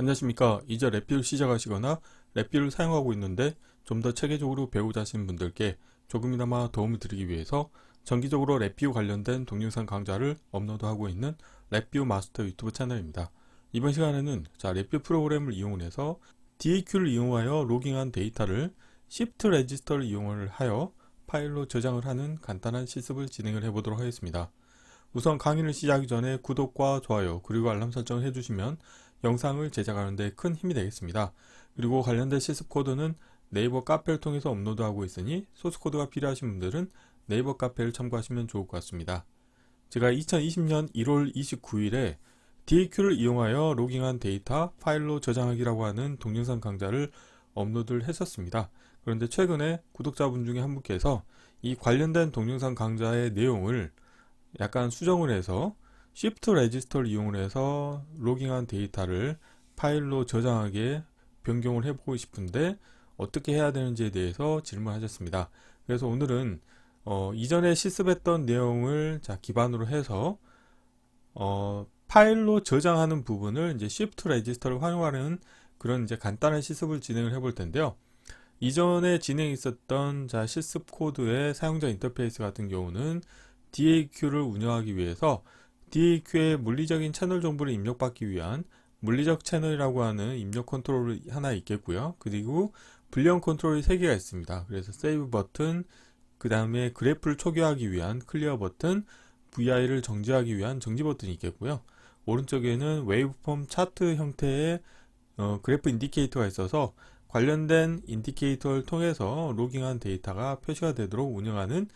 안녕하십니까. 이제 랩뷰를 시작하시거나 랩뷰를 사용하고 있는데 좀 더 체계적으로 배우자 하시는 분들께 조금이나마 도움을 드리기 위해서 정기적으로 랩뷰 관련된 동영상 강좌를 업로드하고 있는 랩뷰 마스터 유튜브 채널입니다. 이번 시간에는 랩뷰 프로그램을 이용해서 DAQ를 이용하여 로깅한 데이터를 Shift 레지스터를 이용하여 파일로 저장을 하는 간단한 실습을 진행을 해보도록 하겠습니다. 우선 강의를 시작하기 전에 구독과 좋아요 그리고 알람 설정을 해주시면 영상을 제작하는 데 큰 힘이 되겠습니다. 그리고 관련된 실습 코드는 네이버 카페를 통해서 업로드하고 있으니 소스 코드가 필요하신 분들은 네이버 카페를 참고하시면 좋을 것 같습니다. 제가 2020년 1월 29일에 DAQ를 이용하여 로깅한 데이터 파일로 저장하기라고 하는 동영상 강좌를 업로드를 했었습니다. 그런데 최근에 구독자분 중에 한 분께서 이 관련된 동영상 강좌의 내용을 약간 수정을 해서 Shift 레지스터를 이용해서 로깅한 데이터를 파일로 저장하게 변경을 해보고 싶은데 어떻게 해야 되는지에 대해서 질문하셨습니다. 그래서 오늘은 이전에 실습했던 내용을 기반으로 해서 파일로 저장하는 부분을 이제 Shift 레지스터를 활용하는 그런 이제 간단한 실습을 진행을 해볼 텐데요. 이전에 진행해 있었던 실습 코드의 사용자 인터페이스 같은 경우는 DAQ를 운영하기 위해서 DAQ의 물리적인 채널 정보를 입력받기 위한 물리적 채널이라고 하는 입력 컨트롤이 하나 있겠고요. 그리고 불리한 컨트롤이 3개가 있습니다. 그래서 세이브 버튼, 그 다음에 그래프를 초기화하기 위한 클리어 버튼, VI를 정지하기 위한 정지 버튼이 있겠고요. 오른쪽에는 웨이브폼 차트 형태의 그래프 인디케이터가 있어서 관련된 인디케이터를 통해서 로깅한 데이터가 표시가 되도록 운영하는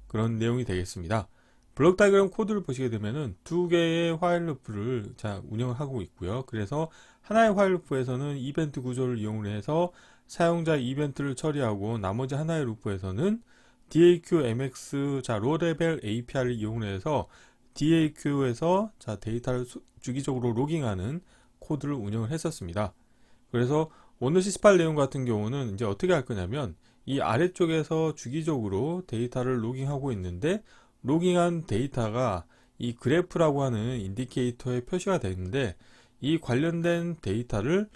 그런 내용이 되겠습니다. 블록 다이어그램 코드를 보시게 되면은 두 개의 화일 루프를 운영을 하고 있고요. 그래서 하나의 화일 루프에서는 이벤트 구조를 이용해서 사용자 이벤트를 처리하고 나머지 하나의 루프에서는 DAQ MX 로 레벨 API를 이용해서 DAQ에서 데이터를 주기적으로 로깅하는 코드를 운영을 했었습니다. 그래서 오늘 실습할 내용 같은 경우는 이제 어떻게 할 거냐면 이 아래쪽에서 주기적으로 데이터를 로깅하고 있는데 로깅한 데이터가 이 그래프라고 하는 인디케이터에 표시가 되는데 이 관련된 데이터를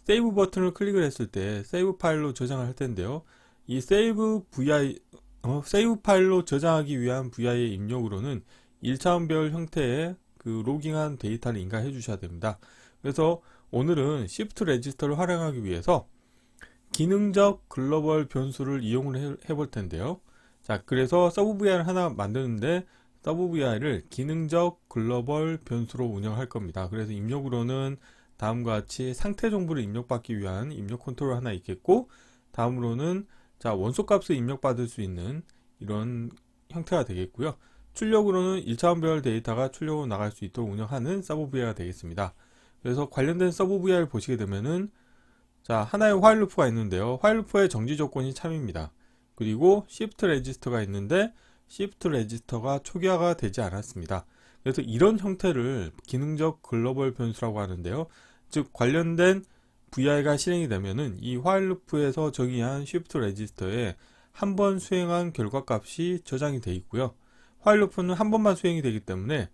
세이브 버튼을 클릭을 했을 때 세이브 파일로 저장을 할 텐데요. 이 세이브 파일로 저장하기 위한 VI의 입력으로는 1차원별 형태의 그 로깅한 데이터를 인가해 주셔야 됩니다. 그래서 오늘은 Shift 레지스터를 활용하기 위해서 기능적 글로벌 변수를 이용을 해볼 텐데요. 그래서 서브 VI를 하나 만드는데 서브 VI를 기능적 글로벌 변수로 운영할 겁니다. 그래서 입력으로는 다음과 같이 상태 정보를 입력받기 위한 입력 컨트롤 하나 있겠고, 다음으로는 원소 값을 입력받을 수 있는 이런 형태가 되겠고요. 출력으로는 1차원별 데이터가 출력으로 나갈 수 있도록 운영하는 서브 VI가 되겠습니다. 그래서 관련된 서브 VI를 보시게 되면은 하나의 화일 루프가 있는데요. 화일 루프의 정지 조건이 참입니다. 그리고 Shift 레지스터가 있는데 Shift 레지스터가 초기화가 되지 않았습니다. 그래서 이런 형태를 기능적 글로벌 변수라고 하는데요. 즉 관련된 VI가 실행이 되면은 이 화일 루프에서 정의한 Shift 레지스터에 한 번 수행한 결과값이 저장이 되어 있고요. 화일 루프는 한 번만 수행이 되기 때문에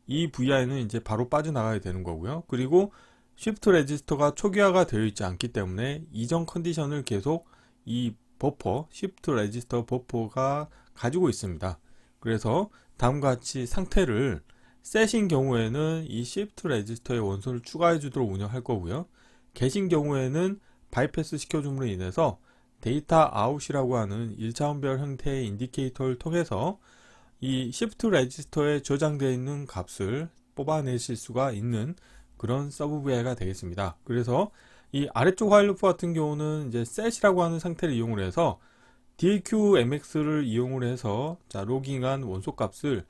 이 VI는 이제 바로 빠져나가야 되는 거고요. 그리고 Shift 레지스터가 초기화가 되어 있지 않기 때문에 이전 컨디션을 계속 이 버퍼, Shift 레지스터 버퍼가 가지고 있습니다. 그래서 다음과 같이 상태를 set인 경우에는 이 Shift 레지스터의 원소를 추가해 주도록 운영할 거고요. get인 경우에는 바이패스 시켜줌으로 인해서 데이터 아웃이라고 하는 1차원별 형태의 인디케이터를 통해서 이 Shift 레지스터에 저장되어 있는 값을 뽑아내실 수가 있는 그런 서브 VI가 되겠습니다. 그래서 이 아래쪽 화일 루프 같은 경우는 이제 set이라고 하는 상태를 이용을 해서 DAQ MX를 이용을 해서 로깅한 원소 값을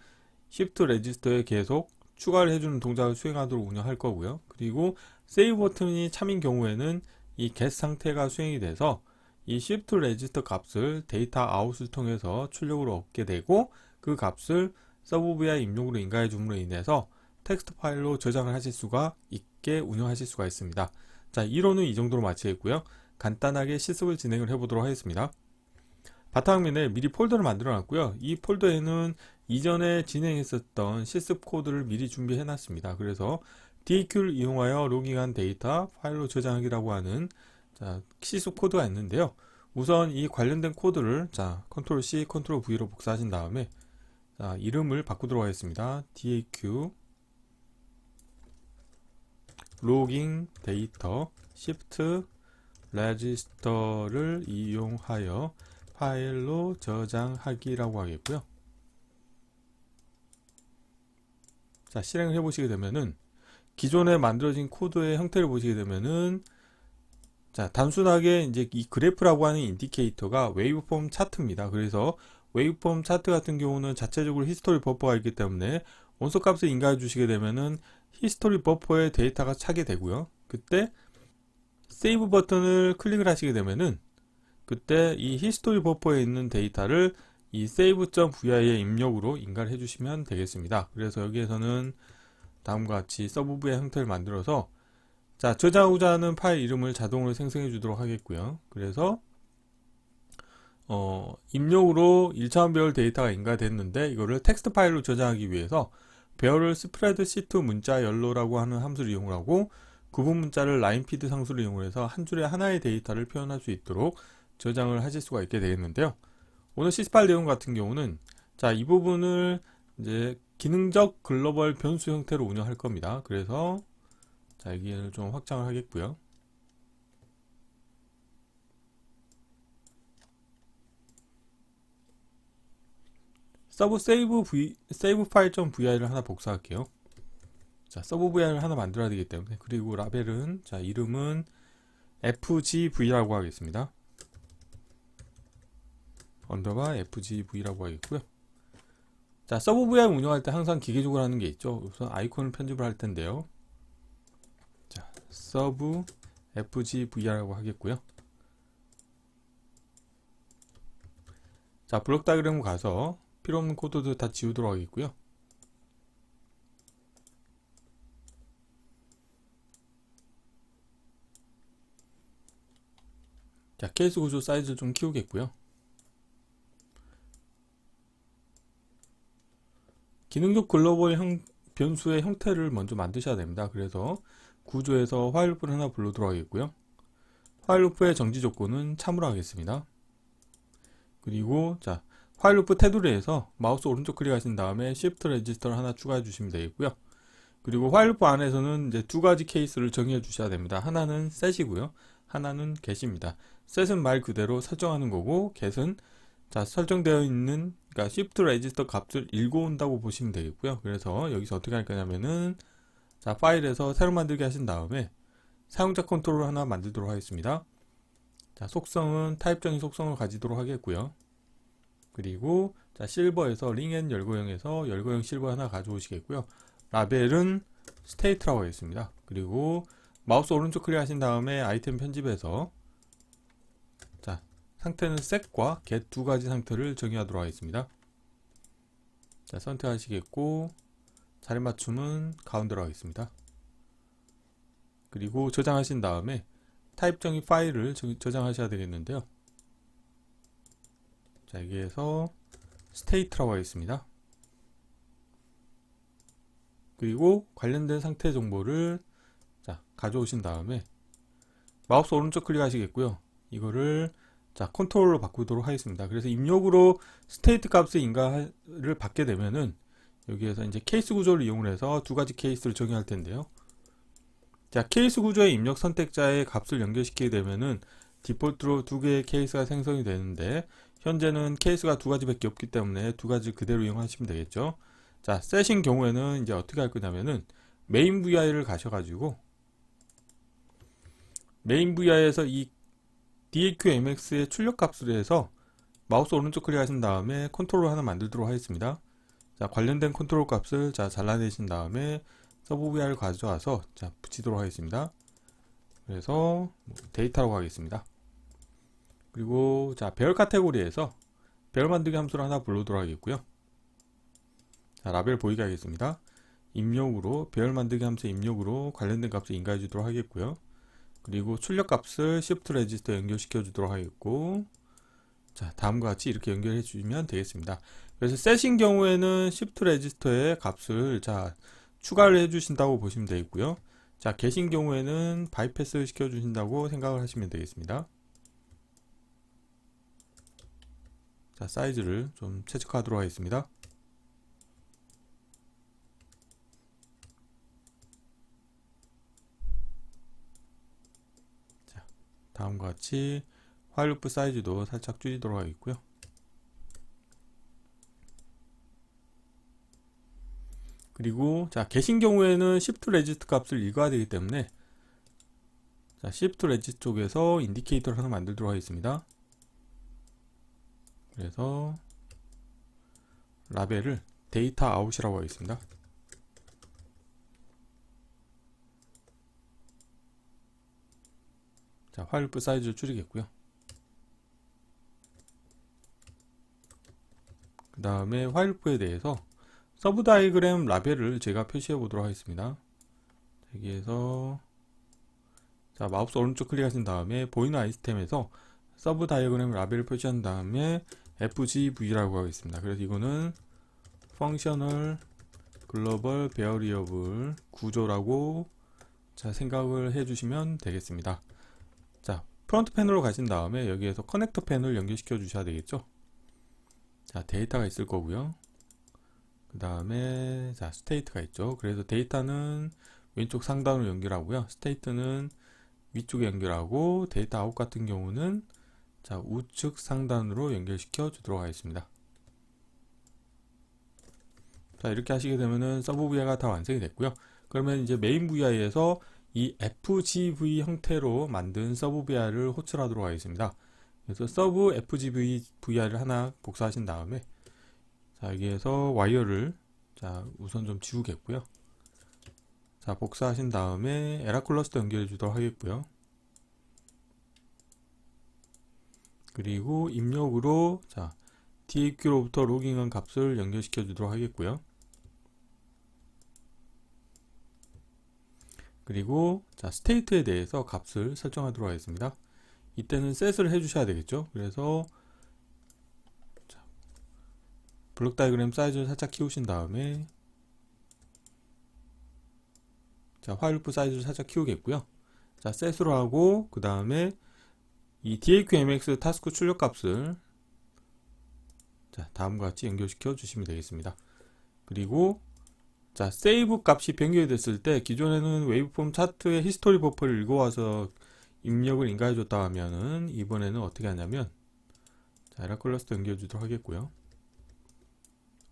Shift 레지스터에 계속 추가를 해주는 동작을 수행하도록 운영할 거고요. 그리고 세이브 버튼이 참인 경우에는 이 get 상태가 수행이 돼서 이 Shift 레지스터 값을 데이터 아웃을 통해서 출력으로 얻게 되고 그 값을 서브 VI 입력으로 인가해 줌으로 인해서 텍스트 파일로 저장을 하실 수가 있게 운영하실 수가 있습니다. 이론은 이 정도로 마치겠고요. 간단하게 실습을 진행을 해보도록 하겠습니다. 바탕화면에 미리 폴더를 만들어 놨고요. 이 폴더에는 이전에 진행했었던 실습 코드를 미리 준비해 놨습니다. 그래서 DAQ를 이용하여 로깅한 데이터 파일로 저장하기라고 하는 시스 코드가 있는데요. 우선 이 관련된 코드를 컨트롤 C, 컨트롤 V로 복사하신 다음에 이름을 바꾸도록 하겠습니다. DAQ 로깅 데이터 shift register를 이용하여 파일로 저장하기라고 하겠고요. 실행을 해보시게 되면은 기존에 만들어진 코드의 형태를 보시게 되면은 단순하게 이제 이 그래프라고 하는 인디케이터가 웨이브폼 차트입니다. 그래서 웨이브폼 차트 같은 경우는 자체적으로 히스토리 버퍼가 있기 때문에 원소 값을 인가해 주시게 되면은 히스토리 버퍼에 데이터가 차게 되고요. 그때 세이브 버튼을 클릭을 하시게 되면은 그때 이 히스토리 버퍼에 있는 데이터를 이 save.vi의 입력으로 인가를 해주시면 되겠습니다. 그래서 여기에서는 다음과 같이 서브브의 형태를 만들어서 저장하고자 하는 파일 이름을 자동으로 생성해 주도록 하겠고요. 그래서 입력으로 1차원 배열 데이터가 인가됐는데 이거를 텍스트 파일로 저장하기 위해서 배열을 스프레드시트 문자 열로라고 하는 함수를 이용하고 구분 문자를 라인피드 상수를 이용해서 한 줄에 하나의 데이터를 표현할 수 있도록 저장을 하실 수가 있게 되겠는데요. 오늘 시스파일 내용 같은 경우는 이 부분을 이제 기능적 글로벌 변수 형태로 운영할 겁니다. 그래서 여기를 좀 확장을 하겠고요. 서브 세이브 파일.vi를 하나 복사할게요. 서브 vi를 하나 만들어야 되기 때문에, 그리고 라벨은 이름은 fgv라고 하겠습니다. 언더바 fgv라고 하겠고요. 서브 vi 운영할 때 항상 기계적으로 하는 게 있죠. 우선 아이콘을 편집을 할 텐데요. 서브 fgv라고 하겠고요. 블록 다이어그램 가서 필요 없는 코드도 다 지우도록 하겠고요. 케이스 구조 사이즈를 좀 키우겠고요. 기능적 글로벌 변수의 형태를 먼저 만드셔야 됩니다. 그래서 구조에서 화일 루프를 하나 불러도록 하겠고요. 화일 루프의 정지 조건은 참으로 하겠습니다. 그리고 화일 루프 테두리에서 마우스 오른쪽 클릭하신 다음에 Shift 레지스터를 하나 추가해 주시면 되겠고요. 그리고 화일 루프 안에서는 이제 두 가지 케이스를 정의해 주셔야 됩니다. 하나는 set이고요. 하나는 get입니다. set은 말 그대로 설정하는 거고, get은 설정되어 있는 Shift 레지스터 값을 읽어온다고 보시면 되겠고요. 그래서 여기서 어떻게 할 거냐면은 파일에서 새로 만들게 하신 다음에 사용자 컨트롤을 하나 만들도록 하겠습니다. 속성은 타입적인 속성을 가지도록 하겠고요. 그리고 실버에서 링앤 열거형에서 열거형 실버 하나 가져오시겠고요. 라벨은 스테이트라고 하겠습니다. 그리고 마우스 오른쪽 클릭하신 다음에 아이템 편집에서 상태는 set과 get 두 가지 상태를 정의하도록 하겠습니다. 선택하시겠고, 자리 맞춤은 가운데로 하겠습니다. 그리고 저장하신 다음에 타입정의 파일을 저장하셔야 되겠는데요. 여기에서 state라고 하겠습니다. 그리고 관련된 상태 정보를 가져오신 다음에 마우스 오른쪽 클릭하시겠고요. 이거를 컨트롤로 바꾸도록 하겠습니다. 그래서 입력으로 스테이트 값의 인가를 받게 되면은 여기에서 이제 케이스 구조를 이용해서 두 가지 케이스를 정의할 텐데요. 케이스 구조의 입력 선택자의 값을 연결시키게 되면은 디폴트로 두 개의 케이스가 생성이 되는데, 현재는 케이스가 두 가지밖에 없기 때문에 두 가지 그대로 이용하시면 되겠죠. 셋인 경우에는 이제 어떻게 할 거냐면은 메인 vi를 가셔가지고 메인 vi에서 이 DAQMX의 출력 값으로 해서 마우스 오른쪽 클릭하신 다음에 컨트롤 하나 만들도록 하겠습니다. 관련된 컨트롤 값을 잘라내신 다음에 서브 vi를 가져와서 붙이도록 하겠습니다. 그래서 데이터라고 하겠습니다. 그리고 배열 카테고리에서 배열 만들기 함수를 하나 불러도록 하겠고요. 라벨 보이게 하겠습니다. 입력으로 배열 만들기 함수 입력으로 관련된 값을 인가해 주도록 하겠고요. 그리고 출력 값을 Shift 레지스터 연결시켜 주도록 하겠고, 다음과 같이 이렇게 연결해 주시면 되겠습니다. 그래서 set인 경우에는 Shift 레지스터의 값을 추가를 해주신다고 보시면 되겠고요. 자, 계신 경우에는 바이패스 시켜주신다고 생각을 하시면 되겠습니다. 자, 사이즈를 좀 최적화하도록 하겠습니다. 자, 다음과 같이 화일 루프 사이즈도 살짝 줄이도록 하겠고요. 그리고 자, 계신 경우에는 Shift 레지스트 값을 읽어야 되기 때문에 자, Shift 레지스트 쪽에서 인디케이터를 하나 만들도록 하겠습니다. 그래서 라벨을 데이터 아웃이라고 하겠습니다. 자, 화일 루프 사이즈를 줄이겠고요. 그 다음에 화일 루프에 대해서 서브 다이그램 라벨을 제가 표시해 보도록 하겠습니다. 여기에서 자, 마우스 오른쪽 클릭하신 다음에 보이는 아이템에서 서브 다이그램 라벨을 표시한 다음에 FGV라고 하겠습니다. 그래서 이거는 펑셔널 글로벌 베어리어블 구조라고 자, 생각을 해주시면 되겠습니다. 자, 프론트 패널로 가신 다음에 여기에서 커넥터 펜을 연결시켜 주셔야 되겠죠. 자, 데이터가 있을 거고요. 그 다음에 자, 스테이트가 있죠. 그래서 데이터는 왼쪽 상단으로 연결하고요. 스테이트는 위쪽에 연결하고 데이터 아웃 같은 경우는 자, 우측 상단으로 연결시켜 주도록 하겠습니다. 자, 이렇게 하시게 되면은 서브 VI가 다 완성이 됐고요. 그러면 이제 메인 VI에서 이 FGV 형태로 만든 서브 VI를 호출하도록 하겠습니다. 그래서 서브 FGV VI를 하나 복사하신 다음에 자, 여기에서 와이어를 자, 우선 좀 지우겠고요. 자, 복사하신 다음에 에라클러스터 연결해 주도록 하겠고요. 그리고 입력으로 자, DAQ로부터 로깅한 값을 연결시켜 주도록 하겠고요. 그리고 자, 스테이트에 대해서 값을 설정하도록 하겠습니다. 이때는 셋을 해주셔야 되겠죠. 그래서 자, 블록 다이그램 사이즈를 살짝 키우신 다음에 자, 화일 루프 사이즈를 살짝 키우겠고요. 자, 셋으로 하고 그 다음에 이 DAQMX 타스크 출력 값을 자, 다음과 같이 연결시켜 주시면 되겠습니다. 그리고 자, 세이브 값이 변경이 됐을 때 기존에는 웨이브폼 차트의 히스토리 버퍼를 읽어와서 입력을 인가해 줬다 하면은 이번에는 어떻게 하냐면 자, 에라클러스터 연결해 주도록 하겠고요.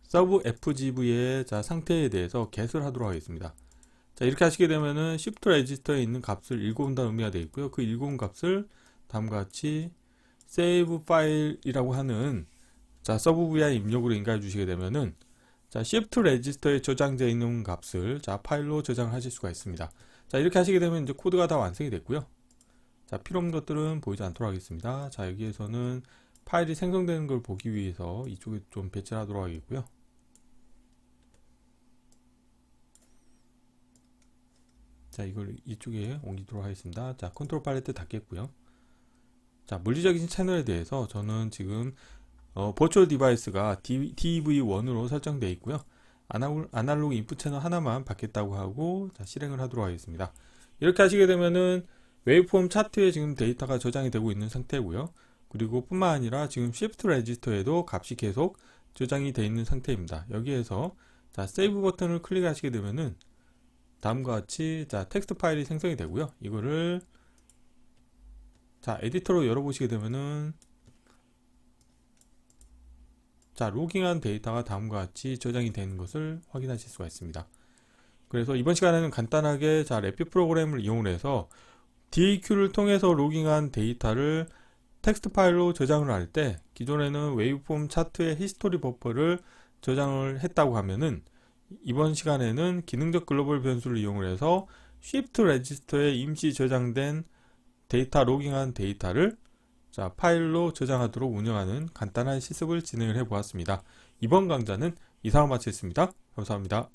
서브 FGV의 자, 상태에 대해서 get을 하도록 하겠습니다. 자, 이렇게 하시게 되면은 Shift 레지스터에 있는 값을 읽어온다는 의미가 되어 있고요. 그 읽어온 값을 다음과 같이 save file이라고 하는 자, 서브 VI 입력으로 인가해 주시게 되면은 자, Shift 레지스터에 저장되어 있는 값을 자, 파일로 저장을 하실 수가 있습니다. 자, 이렇게 하시게 되면 이제 코드가 다 완성이 됐고요. 자, 필요 없는 것들은 보이지 않도록 하겠습니다. 자, 여기에서는 파일이 생성되는 걸 보기 위해서 이쪽에 좀 배치를 하도록 하겠고요. 자, 이걸 이쪽에 옮기도록 하겠습니다. 자, 컨트롤 팔레트 닫겠고요. 자, 물리적인 채널에 대해서 저는 지금 버추얼 디바이스가 DV1으로 설정되어 있고요. 아날로그 인풋 채널 하나만 받겠다고 하고 자, 실행을 하도록 하겠습니다. 이렇게 하시게 되면은 웨이브폼 차트에 지금 데이터가 저장이 되고 있는 상태고요. 그리고 뿐만 아니라 지금 Shift 레지스터에도 값이 계속 저장이 되어 있는 상태입니다. 여기에서 자, 세이브 버튼을 클릭하시게 되면은 다음과 같이 자, 텍스트 파일이 생성이 되고요. 이거를 자, 에디터로 열어보시게 되면은 자, 로깅한 데이터가 다음과 같이 저장이 되는 것을 확인하실 수가 있습니다. 그래서 이번 시간에는 간단하게 자, 래피 프로그램을 이용해서 DAQ를 통해서 로깅한 데이터를 텍스트 파일로 저장을 할 때 기존에는 웨이브폼 차트의 히스토리 버퍼를 저장을 했다고 하면은 이번 시간에는 기능적 글로벌 변수를 이용해서 Shift 레지스터에 임시 저장된 데이터 로깅한 데이터를 자, 파일로 저장하도록 운영하는 간단한 실습을 진행을 해 보았습니다. 이번 강좌는 이상으로 마치겠습니다. 감사합니다.